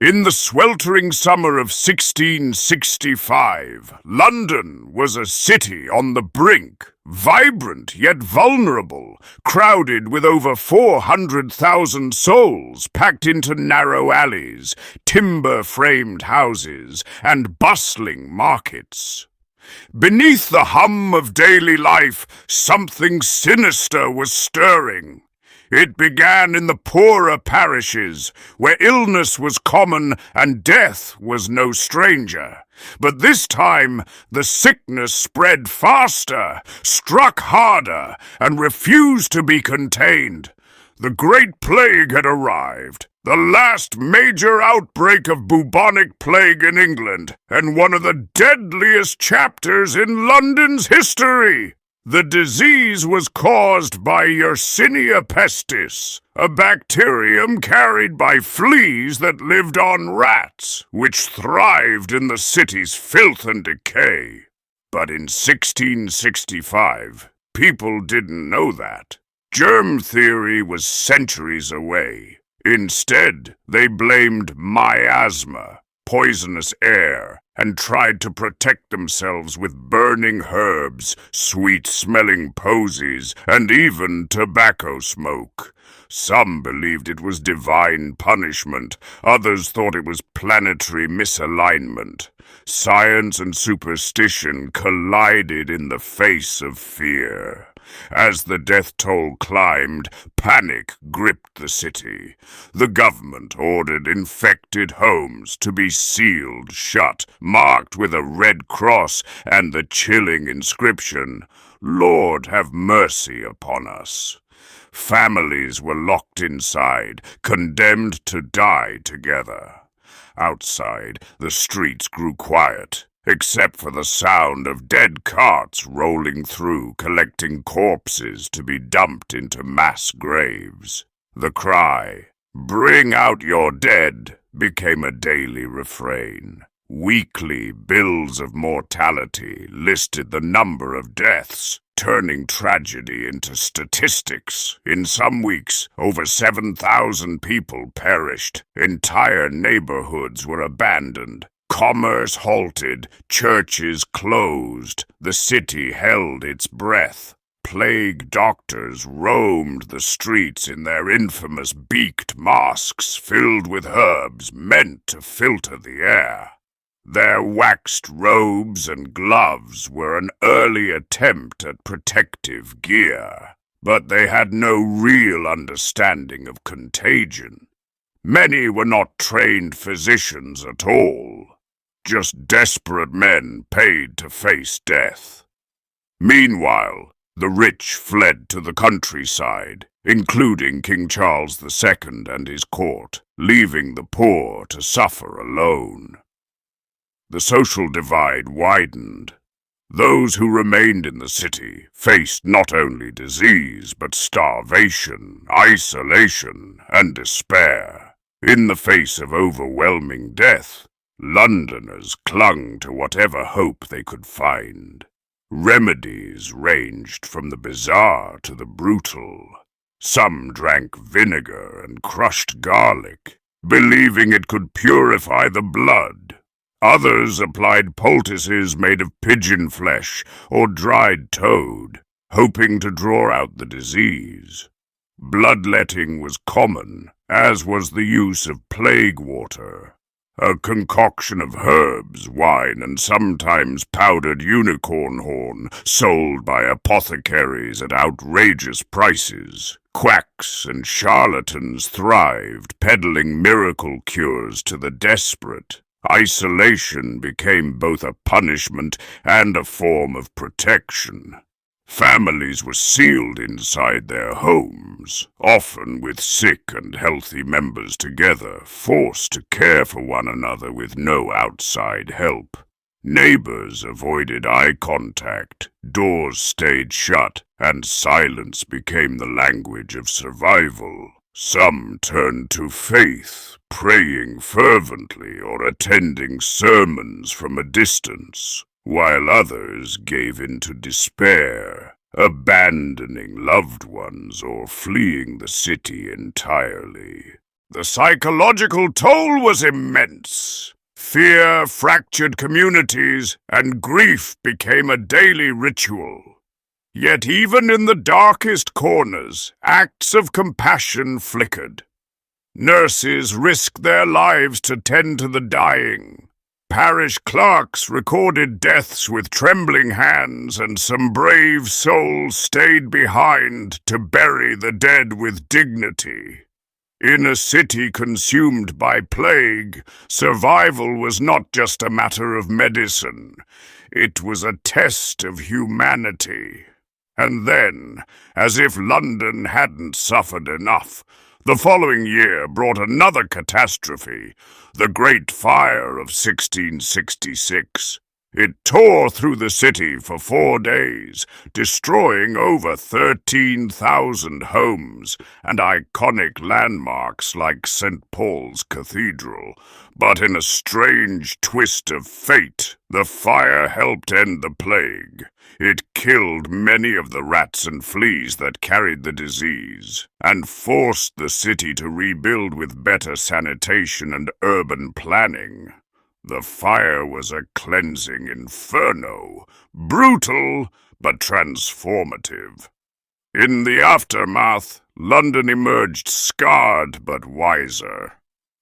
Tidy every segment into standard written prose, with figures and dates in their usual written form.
In the sweltering summer of 1665, London was a city on the brink, vibrant yet vulnerable, crowded with over 400,000 souls packed into narrow alleys, timber-framed houses, and bustling markets. Beneath the hum of daily life, something sinister was stirring. It began in the poorer parishes, where illness was common and death was no stranger. But this time, the sickness spread faster, struck harder, and refused to be contained. The Great Plague had arrived, the last major outbreak of bubonic plague in England, and one of the deadliest chapters in London's history. The disease was caused by Yersinia pestis, a bacterium carried by fleas that lived on rats, which thrived in the city's filth and decay. But in 1665, people didn't know that. Germ theory was centuries away. Instead, they blamed miasma, poisonous air, and tried to protect themselves with burning herbs, sweet-smelling posies, and even tobacco smoke. Some believed it was divine punishment, others thought it was planetary misalignment. Science and superstition collided in the face of fear. As the death toll climbed, panic gripped the city. The government ordered infected homes to be sealed shut, marked with a red cross and the chilling inscription, "Lord, have mercy upon us." Families were locked inside, condemned to die together. Outside, the streets grew quiet, except for the sound of dead carts rolling through, collecting corpses to be dumped into mass graves. The cry, "Bring out your dead," became a daily refrain. Weekly bills of mortality listed the number of deaths, turning tragedy into statistics. In some weeks, over 7,000 people perished. Entire neighborhoods were abandoned. Commerce halted, churches closed, the city held its breath. Plague doctors roamed the streets in their infamous beaked masks filled with herbs meant to filter the air. Their waxed robes and gloves were an early attempt at protective gear, but they had no real understanding of contagion. Many were not trained physicians at all. Just desperate men paid to face death. Meanwhile, the rich fled to the countryside, including King Charles II and his court, leaving the poor to suffer alone. The social divide widened. Those who remained in the city faced not only disease, but starvation, isolation, and despair. In the face of overwhelming death, Londoners clung to whatever hope they could find. Remedies ranged from the bizarre to the brutal. Some drank vinegar and crushed garlic, believing it could purify the blood. Others applied poultices made of pigeon flesh or dried toad, hoping to draw out the disease. Bloodletting was common, as was the use of plague water, a concoction of herbs, wine, and sometimes powdered unicorn horn sold by apothecaries at outrageous prices. Quacks and charlatans thrived, peddling miracle cures to the desperate. Isolation became both a punishment and a form of protection. Families were sealed inside their homes, often with sick and healthy members together, forced to care for one another with no outside help. Neighbors avoided eye contact, doors stayed shut, and silence became the language of survival. Some turned to faith, praying fervently or attending sermons from a distance, while others gave in to despair, abandoning loved ones or fleeing the city entirely. The psychological toll was immense. Fear fractured communities, and grief became a daily ritual. Yet even in the darkest corners, acts of compassion flickered. Nurses risked their lives to tend to the dying. Parish clerks recorded deaths with trembling hands, and some brave souls stayed behind to bury the dead with dignity. In a city consumed by plague, survival was not just a matter of medicine. It was a test of humanity. And then, as if London hadn't suffered enough, the following year brought another catastrophe, the Great Fire of 1666. It tore through the city for 4 days, destroying over 13,000 homes and iconic landmarks like St. Paul's Cathedral. But in a strange twist of fate, the fire helped end the plague. It killed many of the rats and fleas that carried the disease, and forced the city to rebuild with better sanitation and urban planning. The fire was a cleansing inferno, brutal but transformative. In the aftermath, London emerged scarred but wiser.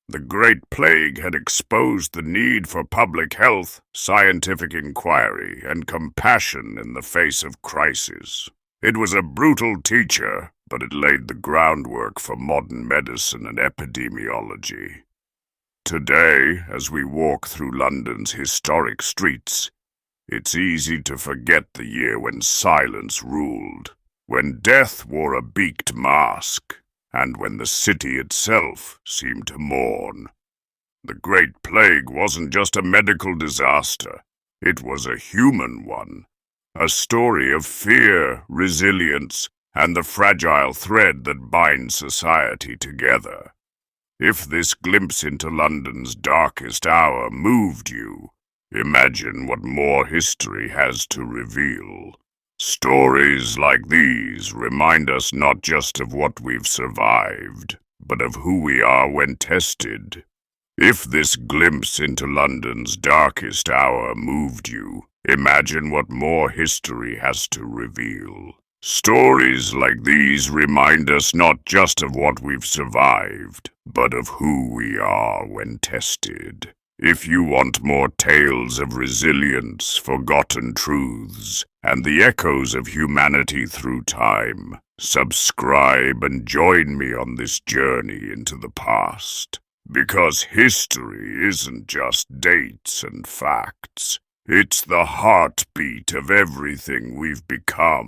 The Great Plague had exposed the need for public health, scientific inquiry, and compassion in the face of crisis. It was a brutal teacher, but it laid the groundwork for modern medicine and epidemiology. Today, as we walk through London's historic streets, it's easy to forget the year when silence ruled, when death wore a beaked mask, and when the city itself seemed to mourn. The Great Plague wasn't just a medical disaster, it was a human one, a story of fear, resilience, and the fragile thread that binds society together. If this glimpse into London's darkest hour moved you, imagine what more history has to reveal. Stories like these remind us not just of what we've survived, but of who we are when tested. If this glimpse into London's darkest hour moved you, imagine what more history has to reveal. Stories like these remind us not just of what we've survived, but of who we are when tested. If you want more tales of resilience, forgotten truths, and the echoes of humanity through time, subscribe and join me on this journey into the past. Because history isn't just dates and facts. It's the heartbeat of everything we've become.